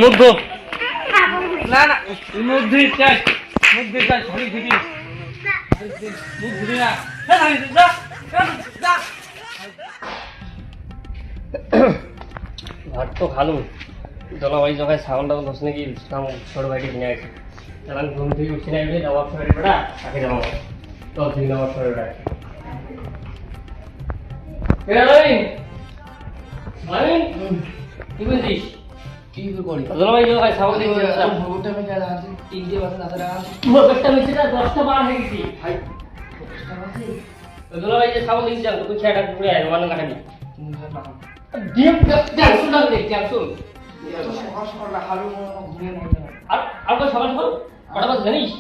মুখ ধো। না না মুখ ধুই চাই, মুখ ধুই চাই, ধুই ধুই মুখ ধুই না। ভাত তো খালু, জলবায়ু জগায় ছাগল টাগল ধরছে নাকি ছোট ভাইটি কিনে আছে। তাহলে ঘুম থেকে উঠছি না এমনি নবাব শহরের বেড়া তাকে যাবো তো তুই নবাব শহরের বেড়া কি বলছিস? জলবায়ু জগায় ছাগল দেখছি দশটা বার হয়ে গেছি জলবায়ু ছাগল দেখছি তুই খেয়াটা ঘুরে আয় মানে না খাবি ডিম ক্যান্সেল না দে ক্যান্সেল আর তো সকাল সকাল কটা বাজে জানিস?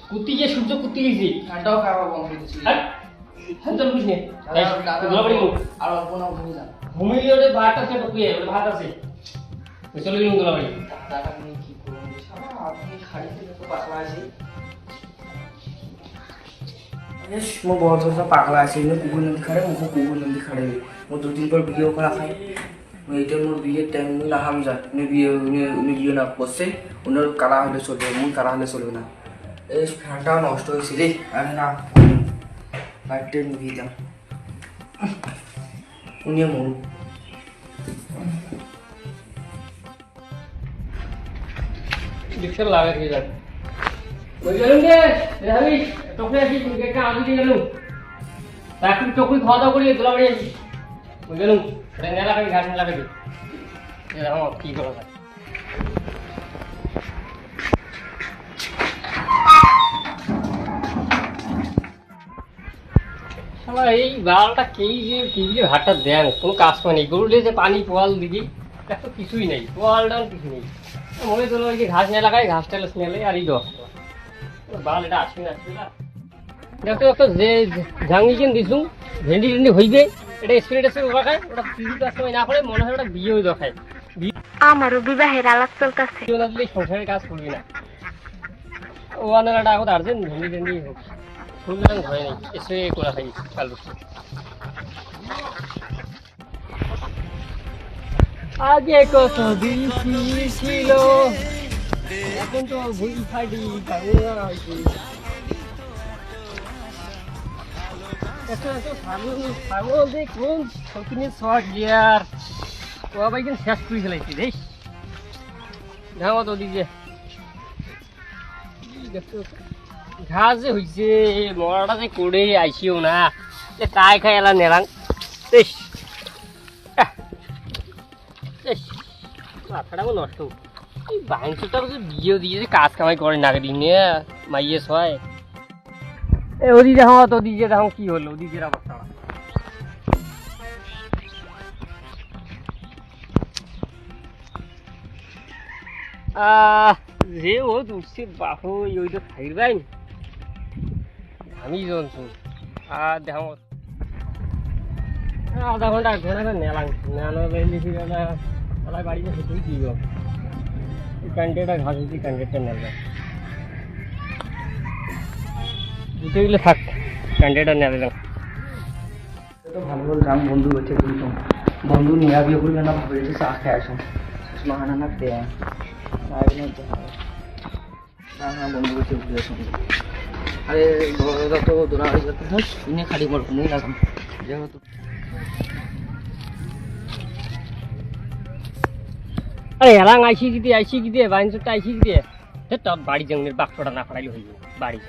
কুত্তি যে সূর্য কুত্তি গেছি ঠান্ডাও খাওয়া বন্ধ করতেছি হ্যাঁ চল বুঝ নে জলবায়ু মুখ আর অল্প না ঘুমিয়ে যান ঘুমিয়ে ওটা ভাত আছে টুকুয়ে ওটা ভাত আছে চলে গেলাম জলবায়ু দাদা আপনি কি করুন আপনি খাড়ি থেকে তো পাতলা আছে मो बहुत जोर से पागला আছে ইনো কুকুর নন্দী খাড়ে মুখো কুকুর নন্দী খাড়ে মো দুদিন পর ভিডিও করা খাই মো এটা মোর বিয়ের টাইম না হাম যা বিয়ে না বসে ওনার কারা হলে চলবে মুই কারা হলে চলবে না এই ফ্যানটা নষ্ট হয়েছে রে আরে না লাইটটা নিভিয়ে দাও উনিও মরু ডিক্সেল লাগা দিয়ে যাবে ওই গেলুম রে রাবি টকরে আসি একটা আলু দিয়ে গেলুম তারপর টকুই খাওয়া দাওয়া করি দোলা বাড়ি আসি ওই গেলুম নেলা লাগাবি ঘাস নেলা লাগাবি এরকম কি করা যায় শালা এই বালটা কি যে ভাতটা দেন কোনো কাজ করে নেই গরু যে পানি পোয়াল দিবি দেখ তো কিছুই নেই পোয়াল ডাল কিছু নেই মনে তোলো ওই যে ঘাস নেলা লাগাই ঘাস টাল স্মেলে আর এই দশ বাল এটা আসবে না দেখো একটা যে ঝাঙ্গি কিন দিছু ভেন্ডি টেন্ডি হইবে এটা স্প্রে টেস্প্রে রাখায় ওটা কিছু কাজ সময় না করে মনে হয় ওটা বিয়ে হয়ে দেখায় আমারও বিবাহের আলাপ চলতেছে বিয়ে না দিলে সংসারের কাজ করবি না ও আনাটা এখন আর্জেন্ট ভেন্ডি টেন্ডি হোক ফুলগুলো ঘরে নেই স্প্রে করা খাই কাল আগে কত দিন ছিল এখন তো ভুল ফাটি ছাগল দেখুন সকিনের শখ গিয়ার ও আবার কিন্তু শেষ করে ফেলাইছি দেখ যাও তো দিকে ঘাস যে হয়েছে মরাটা যে করে আইসিও না যে তাই খাই এলা নেরাং বেশ মাথাটা নষ্ট এই বাইনটা বিয়ে দিয়ে কাজ কামাই করে না দিনে মাইয়ে ছয় ওদিকে দেখো তো ওদিকে দেখো কি হলো ওদিকের অবস্থা যে ও উঠছে বাহু ওই তো থাকবেন আমি জনছু আর দেখো আধা ঘন্টা 1 ঘন্টা নেলাম নেলো লিখি ওলাই বাড়িতে হেঁটেই কি গো ক্যান্ডিডেটটা ঘাস হচ্ছে ক্যান্ডিডেটটা নেবে দুটো গেলে থাক ক্যান্ডিডেটটা নেবে না তো ভালো বললাম বন্ধু হচ্ছে কিন্তু বন্ধু নিয়ে বিয়ে করবে না ভাবে চা খেয়ে আসুন সুষমা খানা না দেয় না বন্ধু হচ্ছে ঘুরে আসুন আরে বড়রা তো দোলা হয়ে যাতে ধর শুনে খালি বড় কোনো লাগাম যেহেতু আরে এলাং আইসি কি দিয়ে বাইনটা আইসি কি দিয়ে তোর বাড়ি জঙ্গলের বাক্সটা না করাইলে হইব বাড়ি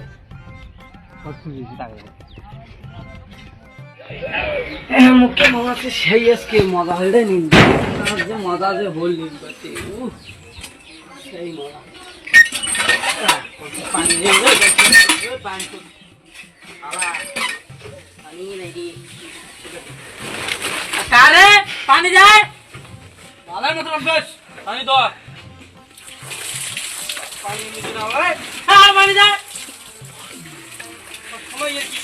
মুখে মনে হচ্ছে সেই আজকে মজা হলে নিন যে মজা যে হল নিন সেই মজা পানি কারে পানি যায় ভালো মতো বেশ পানি দাও পানি নিতে দাও হ্যাঁ পানি যায় সময় এসে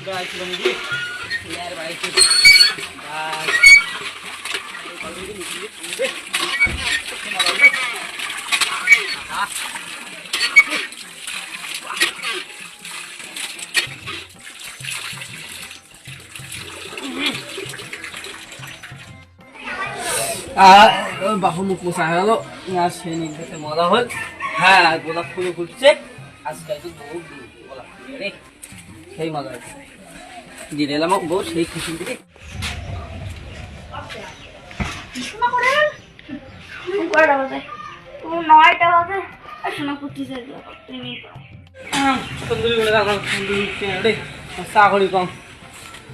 Guys, kita lagi. Biar baik. Guys. Kalau ini dikit. আর বাহু মুখ মোছা হয়ে গেল আর সেই নিক দেখতে মজা হল। হ্যাঁ গোলাপ ফুলও ফুটছে আজকে তো বহু গোলাপ ফুল রে সেই মজা হচ্ছে দিয়ে দিলাম বউ সেই খুশি থেকে শোনা করে কয়টা বাজে তুমি 9টা বাজে আর শোনা কুটি যাই তুমি সুন্দরী বলে রাখলাম সুন্দরী রে চাকরি কম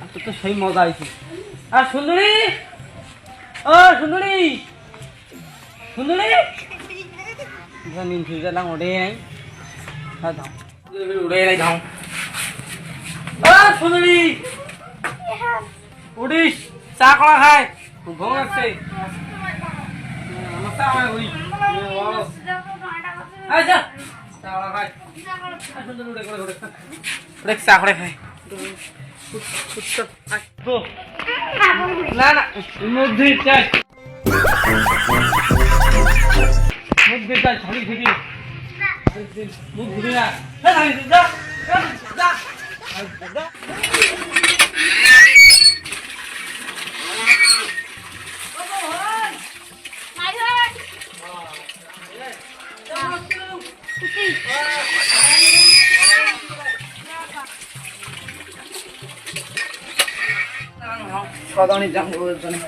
আর তো সেই মজা হয়েছে। আর সুন্দরী ও সুন্দরী সুন্দরী নিন ফিরে না উড়ে নাই ধাও উড়ে নাই ধাও সুন্দরী উঠিস চা করা খায় খুব ভালো লাগছে আমার চা খায় উড়ি আচ্ছা চা করা খায় সুন্দর উড়ে করে উড়ে উড়ে চা করে খায় না না মধ্যে চাই মধ্যে চাই ছাড়ি থেকে মুখ ঘুরি না যা যা যা সদানি যাম বউয়ের জন্য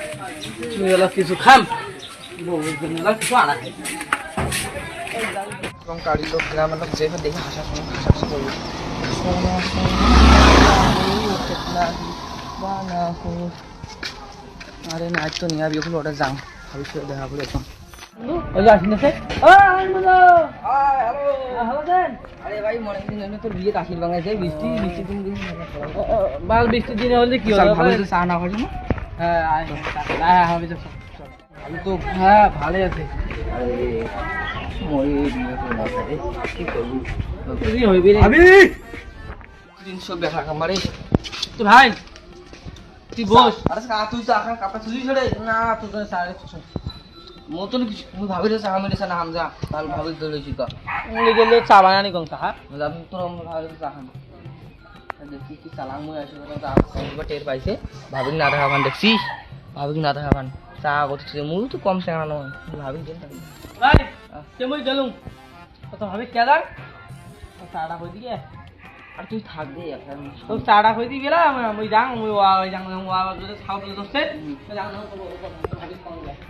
তুমি এলা কিছু খাম বউয়ের জন্য এলা কিছু আনা খাই এবং গাড়ির লোক গ্রামের লোক যেভাবে দেখে হাসাহাসি করবে আরে না তো নিয়ে আবি ওগুলো ওটা যাও ভাবি সে দেখা করে এখন ওই যে আসিন আছে আরে ভাই মনে দিন তোর বিয়ে কাশির বাংলায় যাই বৃষ্টি বৃষ্টি দিন দিন বাল বৃষ্টির দিনে হলে কি হবে ভালো তো চা না করি না হ্যাঁ হবে তো ভালো তো হ্যাঁ ভালো আছে মরে বিয়ে তো না রে কি করবি তুই হইবি রে ভাবি 300 টাকা কামারে তো ভাই তুই বস আরে তুই তো আখান কাপড় তুই ছেড়ে না তুই তো সাড়ে মতন কিছু তুমি ভাবি রে চা মেরেছ না হামজা তাহলে ভাবি দলেছি তো গেলে চা বানানি কোন কা আমি তোর ভাবি চা খান দেখি কি চালাং মই আসে তো আবার টের পাইছে ভাবি না দেখা বান দেখছি ভাবি না দেখা বান চা করতে মুই তো কম সেনা নয় ভাবি দেন ভাই কে মই গেলুম কত ভাবি কেদার চাটা কই দিকে আর তুই থাক দে এখন তো চাটা কই দি গেলাম মই যাং মই ওই যাং ওয়া যদি খাও বলে দোস্তে যাং না তো ভাবি কোন যায়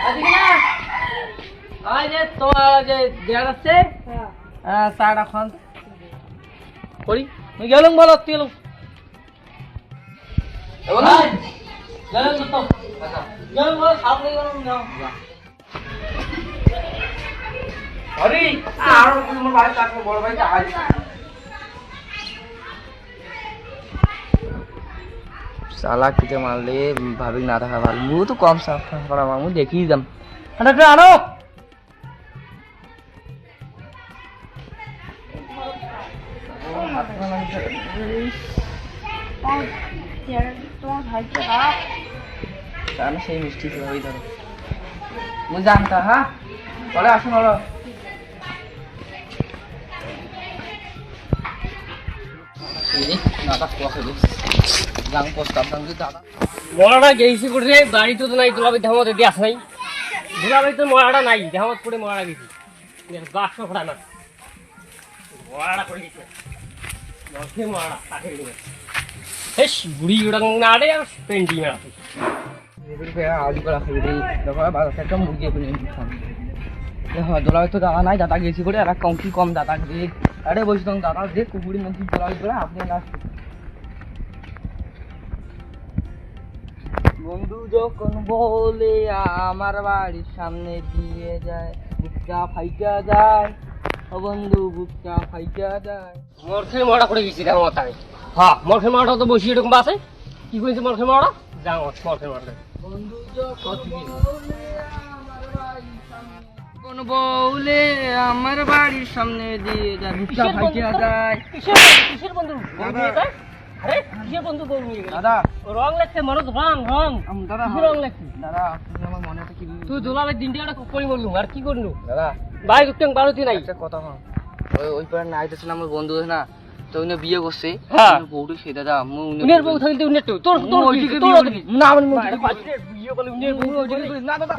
আজকে না আই যে তোমার যে দেয়ার আছে হ্যাঁ চাটা খান করি মই গেলুম বলো তেলুম গেলুম তো গেলুম বলো খাও নেই গেলুম যাও আরে আর তোমার ভাই তাকে বড় ভাই আজ साला किते मारले भाभी ना था भाल मु तो कम साफ करा मु देखी जम अरे आनो जाना सही मिस्टी से होई धरो मु जानता हां बोले आसुन बोलो ini nada kuah ini yang postab dang di dada মরাটা গেছি করে বাড়ি তো নাই দুলাভাই ধামত দিয়ে আস নাই দুলাভাই তো মরাটা নাই ধামত করে মরা গেছি বাক্স ফোড়া না মরাটা করে গেছে মরছে মরাটা তাকে গেছে হেস বুড়ি উড়াং না আড়ে আর পেন্টি মেরা এদের কে আদি করা খাই রে দেখো বাবা একটা মুরগি করে খাম দেখো দুলাভাই তো দাদা নাই দাদা গেছি করে আর কম দাদা দিয়ে আরে বসতাম দাদা দেখ কুকুরি মন্ত্রী দুলাভাই করে আপনি না বন্ধু যখন বলে আমার বাড়ির সামনে দিয়ে যায় বুকটা ফাইটা যায় ও বন্ধু বুকটা ফাইটা যায় মরছে মরা করে গেছি ধামত আমি হ্যাঁ মরছে মরাটা তো বসি এরকম আছে কি কইছে মরছে মরা যাও মরছে মরা বন্ধু যখন কোন বলে আমার বাড়ির সামনে দিয়ে যায় বুকটা ফাইটা যায় কিসের বন্ধু আরে কিসের বন্ধু বউ নিয়ে গেল দাদা রং লাগছে মরদ রং দাদা রং লাগছে দাদা তুমি আমার মনে তো কি তুই দুলাভাই দিনটা করে বললু আর কি করলু দাদা ভাই উত্তম বারোতি নাই একটা কথা ওই পারে না আইতেছিল আমার বন্ধু না তো উনি বিয়ে করছে হ্যাঁ। উনি বউটা সে দাদা উনের বউ থাকলে উনের তো তোর তোর ওইদিকে তোর বিয়ে করবি। না মানে বিয়ে করলে উনের বউ না দাদা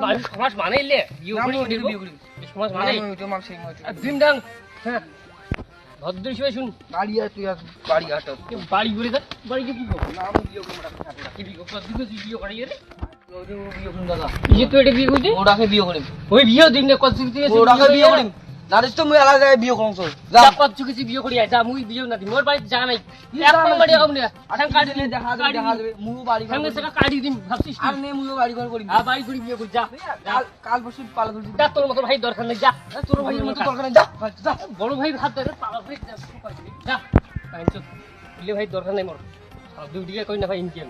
বাড়ি সমাজ মানাইলে বিয়ে করে উনের বউ এই সমাজ মানাই দিন ডাং হ্যাঁ ভদ্র হিসেবে শুন বাড়ি আর তুই আর বাড়ি আট বাড়ি ঘুরে যা বাড়িতে কি করবো না আমি বিয়ে করবো না কি বিয়ে করবো তুই বিয়ে করে গেলে বিয়ে করুন দাদা এই যে তুই এটা বিয়ে করছিস ওটাকে বিয়ে করিম ওই বিয়েও দিন না কত কিছু ওটাকে বিয়ে করিম না রে তো মুই আলাদা জায়গায় বিয়ে করুম চল যা যা কত কিছু বিয়ে করি যা মুই বিয়ে না দি মোর বাড়িতে যা নাই এক নম্বরে কম না আসাম কাটি নে দেখা যাবে মুই বাড়ি ঘর সঙ্গে সঙ্গে কাটি দিন ভাবছিস আর নে মুই বাড়ি ঘর করিম আর বাড়ি করে বিয়ে করি যা কাল পরশু পালা ধরছি যা তোর মতো ভাই দরকার নেই যা তোর ভাই মতো দরকার নেই যা যা বড় ভাই হাত ধরে পালা ভাই যা যা ভাই দরকার নেই মোর সব দুই দিকে কই না ভাই ইনকাম